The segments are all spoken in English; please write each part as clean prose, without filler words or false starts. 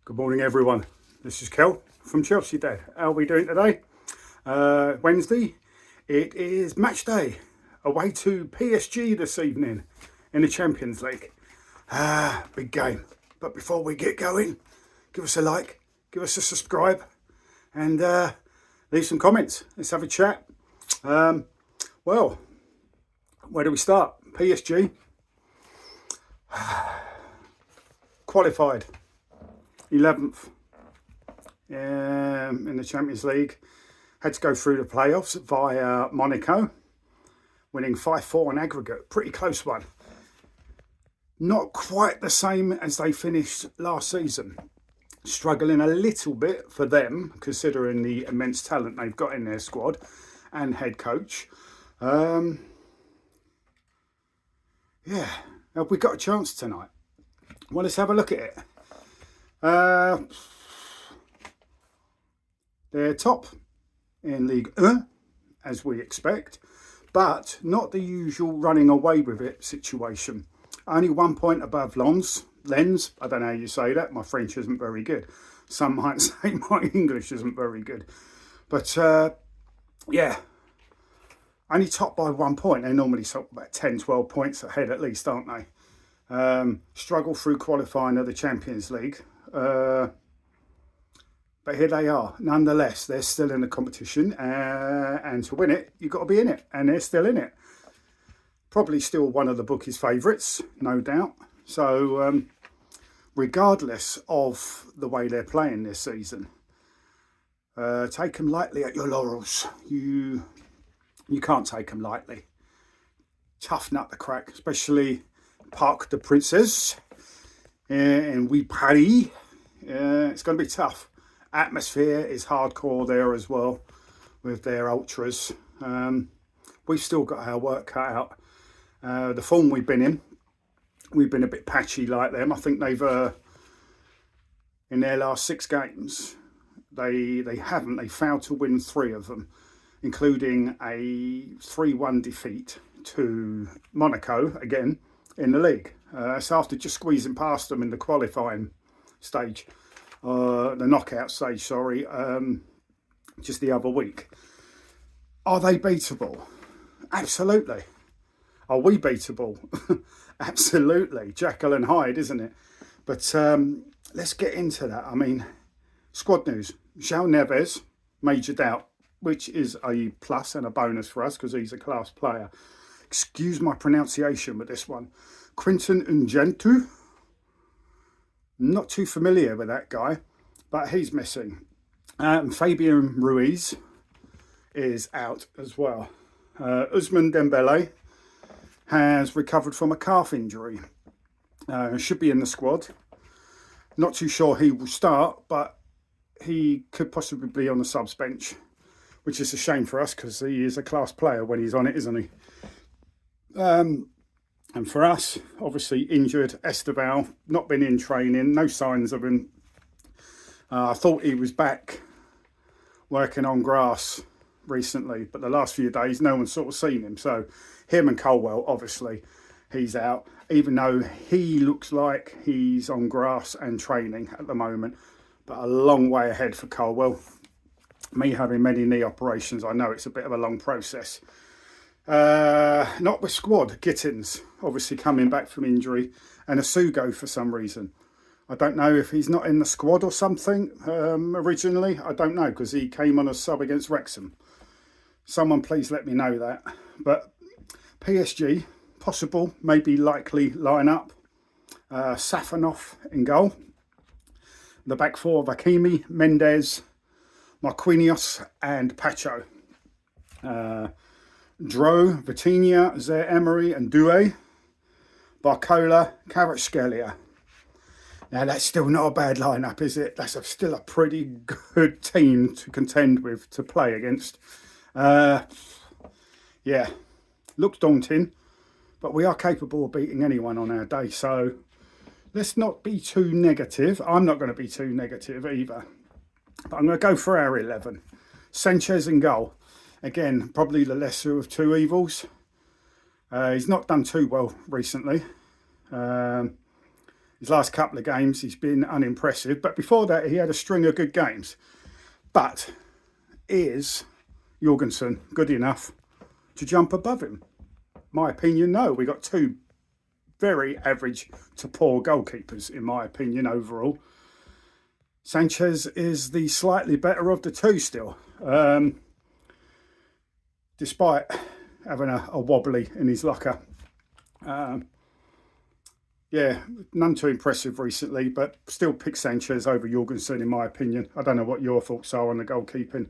Good morning, everyone. This is Kel from Chelsea Dad. How are we doing today? Wednesday. It is match day. Away to PSG this evening in the Champions League. Big game. But before we get going, give us a like, give us a subscribe, and leave some comments. Let's have a chat. Well, where do we start? PSG qualified 11th in the Champions League. Had to go through the playoffs via Monaco, winning 5-4 on aggregate. Pretty close one. Not quite the same as they finished last season. Struggling a little bit for them, considering the immense talent they've got in their squad and head coach. Yeah, have we got a chance tonight? Well, let's have a look at it. They're top in League 1, as we expect, but not the usual running away with it situation. Only 1 point above Lens. I don't know how you say that. My French isn't very good. Some might say my English isn't very good. But, yeah, only top by 1 point. They're normally sort of about 10, 12 points ahead at least, aren't they? Struggle through qualifying of the Champions League. But here they are. Nonetheless, they're still in the competition. And to win it, you've got to be in it. And they're still in it. Probably still one of the bookies' favourites, no doubt. So, regardless of the way they're playing this season, take them lightly at your laurels. You can't take them lightly. Tough nut to crack, especially Parc des Princes in We Paris. It's going to be tough. Atmosphere is hardcore there as well with their ultras. We've still got our work cut out. The form we've been a bit patchy like them. I think they've in their last 6 games they failed to win 3 of them, including a 3-1 defeat to Monaco again in the league. So after just squeezing past them in the qualifying stage, the knockout stage, sorry, just the other week. Are they beatable? Absolutely. Are we beatable? Absolutely. Jekyll and Hyde, isn't it? But let's get into that. I mean, squad news. João Neves, major doubt, which is a plus and a bonus for us because he's a class player. Excuse my pronunciation with this one. Quinton Ungentu. Not too familiar with that guy, but he's missing. Fabian Ruiz is out as well. Ousmane Dembele has recovered from a calf injury. Should be in the squad. Not too sure he will start, but he could possibly be on the subs bench, which is a shame for us because he is a class player when he's on it, isn't he? And for us, obviously injured, Esteval, not been in training, no signs of him. I thought he was back working on grass recently, but the last few days, no one's sort of seen him. So him and Colwell, obviously, he's out, even though he looks like he's on grass and training at the moment, but a long way ahead for Colwell. Me having many knee operations, I know it's a bit of a long process. Not with squad. Gittins obviously coming back from injury, and Asugo for some reason. I don't know if he's not in the squad or something originally. I don't know because he came on a sub against Wrexham. Someone please let me know that. But PSG, possible, maybe likely lineup. Safanov in goal. The back 4 of Hakimi, Mendes, Marquinhos and Pacho. Dro, Vitinha, Zaire Emery and Doué, Barcola, Kvaratskhelia. Now that's still not a bad lineup, is it? That's still a pretty good team to contend with, to play against. Yeah, looks daunting, but we are capable of beating anyone on our day. So let's not be too negative. I'm not going to be too negative either. But I'm going to go for our 11. Sanchez in goal. Again, probably the lesser of 2 evils. He's not done too well recently. His last couple of games, he's been unimpressive. But before that, he had a string of good games. But is Jorgensen good enough to jump above him? My opinion, no. We got two very average to poor goalkeepers, in my opinion, overall. Sanchez is the slightly better of the two still. Despite having a wobbly in his locker. Yeah, none too impressive recently, but still pick Sanchez over Jorgensen in my opinion. I don't know what your thoughts are on the goalkeeping.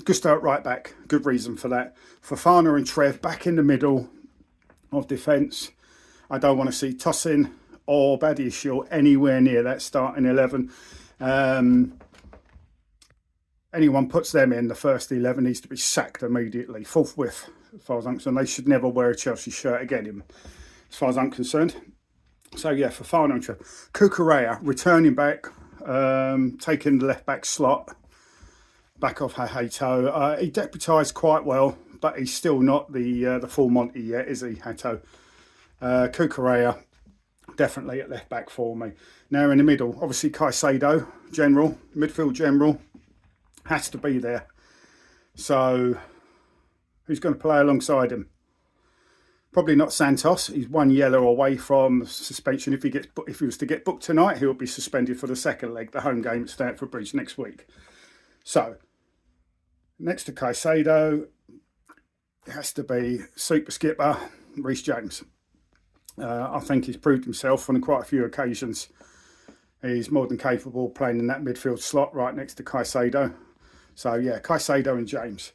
Gusto at right back, good reason for that. Fofana and Trev back in the middle of defence. I don't want to see Tosin or Badiashile anywhere near that starting 11. Anyone puts them in the first 11 needs to be sacked immediately, forthwith, as far as I'm concerned. They should never wear a Chelsea shirt again, as far as I'm concerned. So yeah, Fofana and Trev. Cucurella returning back, taking the left back slot, back off Hato. He deputised quite well, but he's still not the full Monty yet, is he, Hato? Cucurella definitely at left back for me. Now in the middle, obviously Caicedo, general, midfield general, has to be there. So who's going to play alongside him? Probably not Santos. He's one yellow away from suspension. If he was to get booked tonight, he'll be suspended for the second leg, the home game at Stamford Bridge next week. So next to Caicedo, it has to be super skipper Reece James. I think he's proved himself on quite a few occasions. He's more than capable of playing in that midfield slot right next to Caicedo. So yeah, Caicedo and James.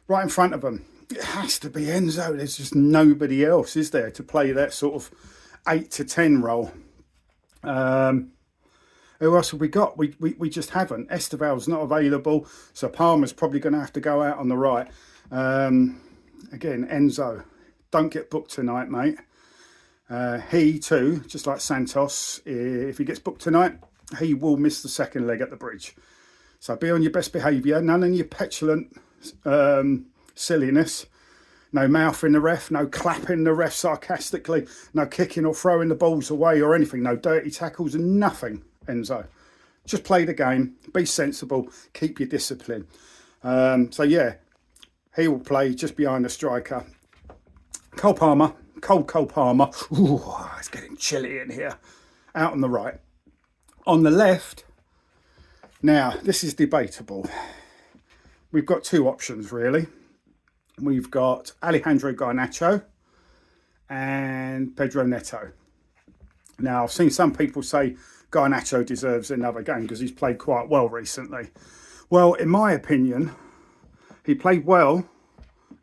Right in front of them, it has to be Enzo. There's just nobody else, is there, to play that sort of 8 to 10 role. Who else have we got? We just haven't. Esteval's not available, so Palmer's probably going to have to go out on the right. Again, Enzo, don't get booked tonight, mate. He too, just like Santos, if he gets booked tonight, he will miss the second leg at the Bridge. So be on your best behaviour, none of your petulant silliness. No mouthing the ref, no clapping the ref sarcastically, no kicking or throwing the balls away or anything, no dirty tackles and nothing, Enzo. Just play the game, be sensible, keep your discipline. So yeah, he will play just behind the striker. Cole Palmer. Ooh, it's getting chilly in here. Out on the right. On the left, now this is debatable. We've got two options really. We've got Alejandro Garnacho and Pedro Neto. Now I've seen some people say Garnacho deserves another game because he's played quite well recently. Well, in my opinion, he played well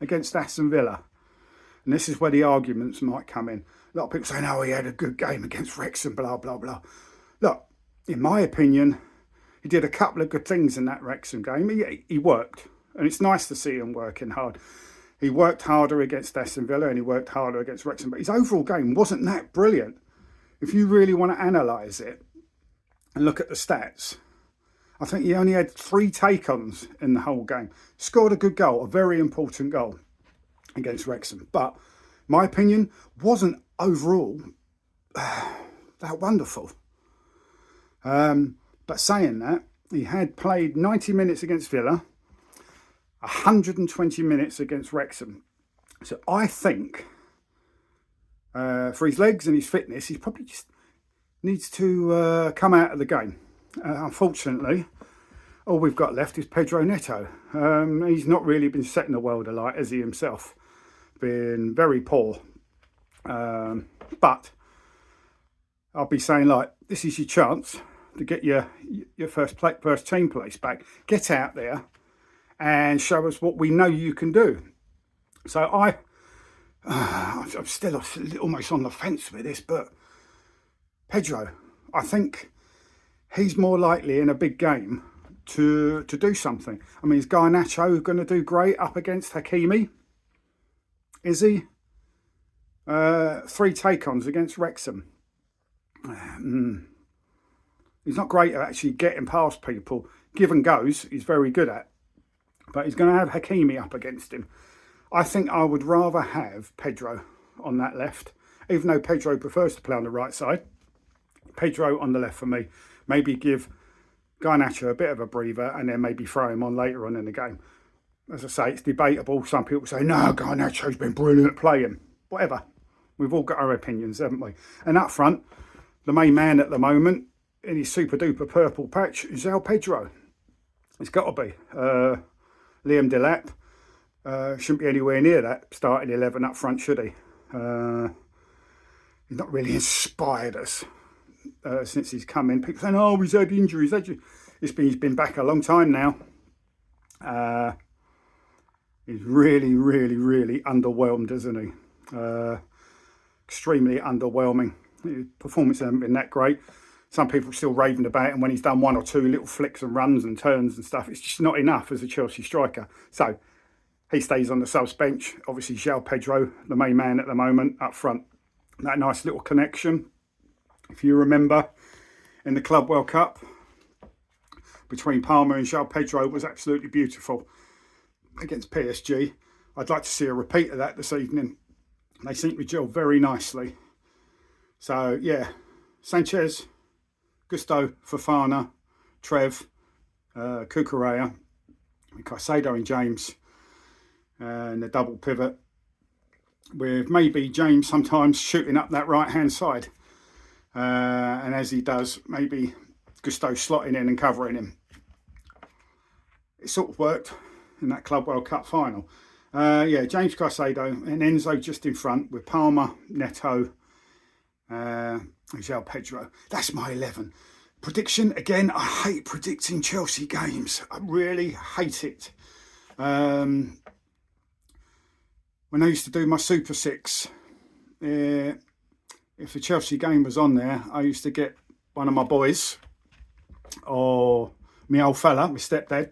against Aston Villa. And this is where the arguments might come in. A lot of people saying, oh, he had a good game against Wrexham, blah, blah, blah. Look, in my opinion, he did a couple of good things in that Wrexham game. He worked, and it's nice to see him working hard. He worked harder against Aston Villa and he worked harder against Wrexham, but his overall game wasn't that brilliant. If you really want to analyse it and look at the stats, I think he only had 3 take-ons in the whole game. Scored a good goal, a very important goal against Wrexham, but my opinion wasn't overall that wonderful. But saying that, he had played 90 minutes against Villa, 120 minutes against Wrexham. So I think for his legs and his fitness, he probably just needs to come out of the game. Unfortunately, all we've got left is Pedro Neto. He's not really been setting the world alight, has he himself? Been very poor. But I'll be saying, like, this is your chance to get your first team place back. Get out there and show us what we know you can do. So I'm still almost on the fence with this, but Pedro, I think he's more likely in a big game to do something. I mean, is Garnacho going to do great up against Hakimi? Is he? 3 take-ons against Wrexham. He's not great at actually getting past people. Give and goes, he's very good at. But he's going to have Hakimi up against him. I think I would rather have Pedro on that left, even though Pedro prefers to play on the right side. Pedro on the left for me. Maybe give Garnacho a bit of a breather and then maybe throw him on later on in the game. As I say, it's debatable. Some people say, no, Garnacho's been brilliant, play him. Whatever. We've all got our opinions, haven't we? And up front, the main man at the moment in his super duper purple patch is João Pedro. It's got to be. Liam Delap shouldn't be anywhere near that starting 11 up front, should he? He's not really inspired us since he's come in. People saying, oh, he's had injuries. He's been back a long time now. He's really, really, really underwhelmed, isn't he? Extremely underwhelming. His performance hasn't been that great. Some people are still raving about him when he's done one or two little flicks and runs and turns and stuff. It's just not enough as a Chelsea striker. So he stays on the subs bench. Obviously, João Pedro, the main man at the moment, up front. That nice little connection, if you remember, in the Club World Cup between Palmer and João Pedro was absolutely beautiful against PSG. I'd like to see a repeat of that this evening. They seem to gel very nicely. So, yeah, Sanchez, Gusto, Fofana, Trev, Cucurella, Caicedo and James, and the double pivot, with maybe James sometimes shooting up that right-hand side. And as he does, maybe Gusto slotting in and covering him. It sort of worked in that Club World Cup final. Yeah, James Caicedo and Enzo just in front with Palmer, Neto, and João Pedro. That's my 11. Prediction, again, I hate predicting Chelsea games. I really hate it. When I used to do my Super 6, if the Chelsea game was on there, I used to get one of my boys, or my old fella, my stepdad,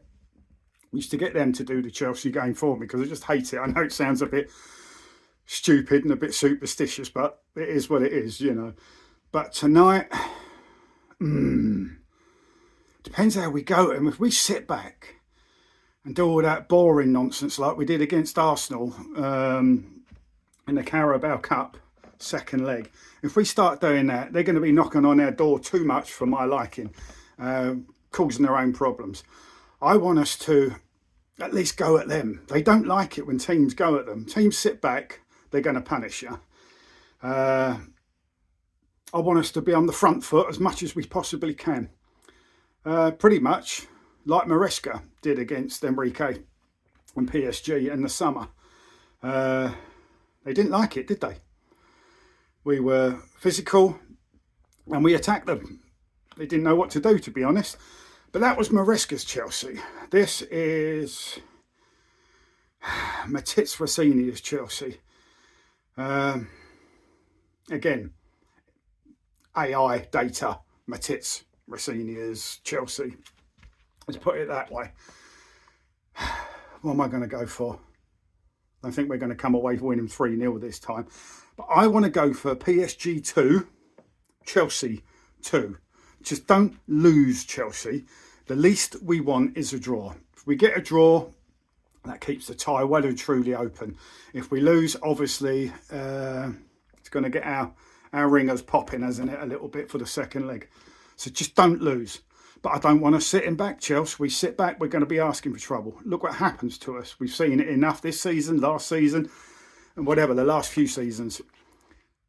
used to get them to do the Chelsea game for me because I just hate it. I know it sounds a bit stupid and a bit superstitious, but it is what it is, you know. But tonight, depends how we go. And if we sit back and do all that boring nonsense like we did against Arsenal in the Carabao Cup second leg, if we start doing that, they're going to be knocking on our door too much for my liking, causing their own problems. I want us to at least go at them. They don't like it when teams go at them. Teams sit back, they're going to punish you. I want us to be on the front foot as much as we possibly can. Pretty much like Maresca did against Enrique and PSG in the summer. They didn't like it, did they? We were physical and we attacked them. They didn't know what to do, to be honest. But that was Maresca's Chelsea. This is Matitz Rossini's Chelsea. Again, AI data, Matitz Rossini's Chelsea. Let's put it that way. What am I going to go for? I think we're going to come away winning 3-0 this time. But I want to go for PSG 2, Chelsea 2. Just don't lose, Chelsea. The least we want is a draw. If we get a draw, that keeps the tie well and truly open. If we lose, obviously, it's going to get our ringers popping, hasn't it, a little bit for the second leg. So just don't lose. But I don't want to sit back, Chelsea. We sit back, we're going to be asking for trouble. Look what happens to us. We've seen it enough this season, last season, and whatever, the last few seasons.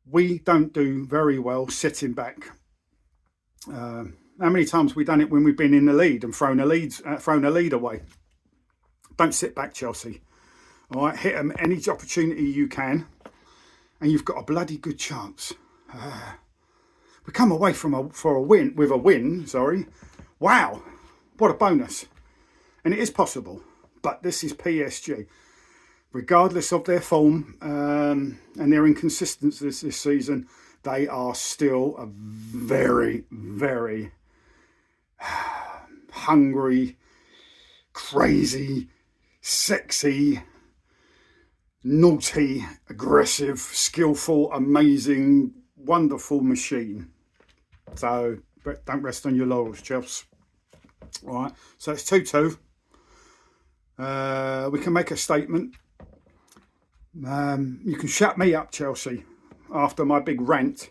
We don't do very well sitting back. How many times have we done it when we've been in the lead and thrown a lead away? Don't sit back, Chelsea. All right, hit them any opportunity you can, and you've got a bloody good chance. We come away with a win. Wow, what a bonus! And it is possible, but this is PSG. Regardless of their form and their inconsistencies this season, they are still a very, very hungry, crazy, sexy, naughty, aggressive, skillful, amazing, wonderful machine. So don't rest on your laurels, Chelsea. All right, so it's 2-2. We can make a statement. You can shut me up, Chelsea, after my big rant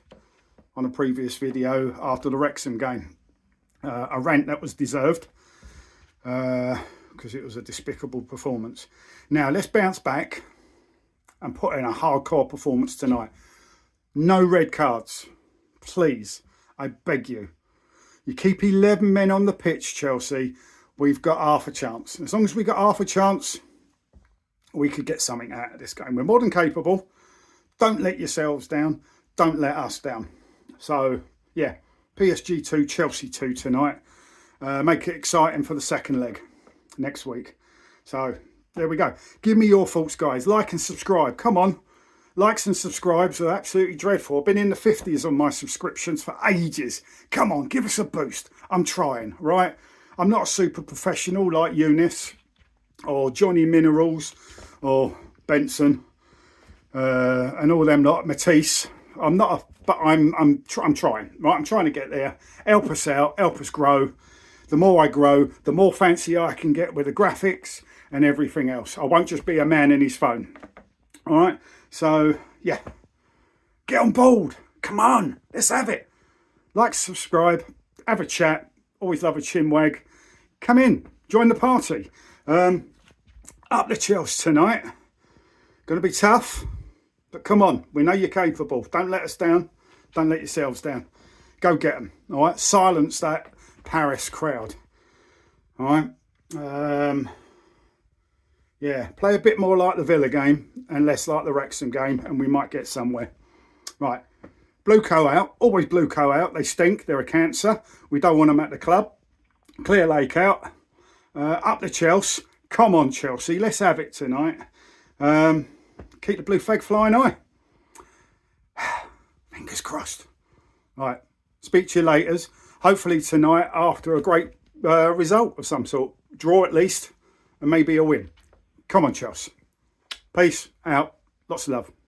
on a previous video after the Wrexham game. A rant that was deserved because it was a despicable performance. Now let's bounce back and put in a hardcore performance tonight. No red cards, please. I beg you. You keep 11 men on the pitch, Chelsea. We've got half a chance. As long as we got half a chance, we could get something out of this game. We're more than capable. Don't let yourselves down. Don't let us down. So, yeah, PSG 2, Chelsea 2 tonight. Make it exciting for the second leg next week. So, there we go. Give me your thoughts, guys. Like and subscribe. Come on. Likes and subscribes are absolutely dreadful. I've been in the 50s on my subscriptions for ages. Come on, give us a boost. I'm trying, right? I'm not a super professional like Eunice or Johnny Minerals or Benson and all them lot, Matisse. I'm not, but I'm trying, right? I'm trying to get there. Help us out, help us grow. The more I grow, the more fancy I can get with the graphics and everything else. I won't just be a man in his phone. All right, so yeah, get on board. Come on, let's have it. Like, subscribe, have a chat. Always love a chinwag. Come in, join the party. Up the Chels tonight. Going to be tough, but come on, we know you're capable. Don't let us down. Don't let yourselves down. Go get them. All right, silence that Paris crowd. All right. Yeah, play a bit more like the Villa game and less like the Wrexham game, and we might get somewhere. Right, Blueco out. Always Blueco out. They stink. They're a cancer. We don't want them at the club. Clear Lake out. Up the Chelsea. Come on, Chelsea. Let's have it tonight. Keep the blue flag flying high. Fingers crossed. Right, speak to you later. Hopefully tonight after a great result of some sort. Draw at least, and maybe a win. Come on, Chels. Peace out. Lots of love.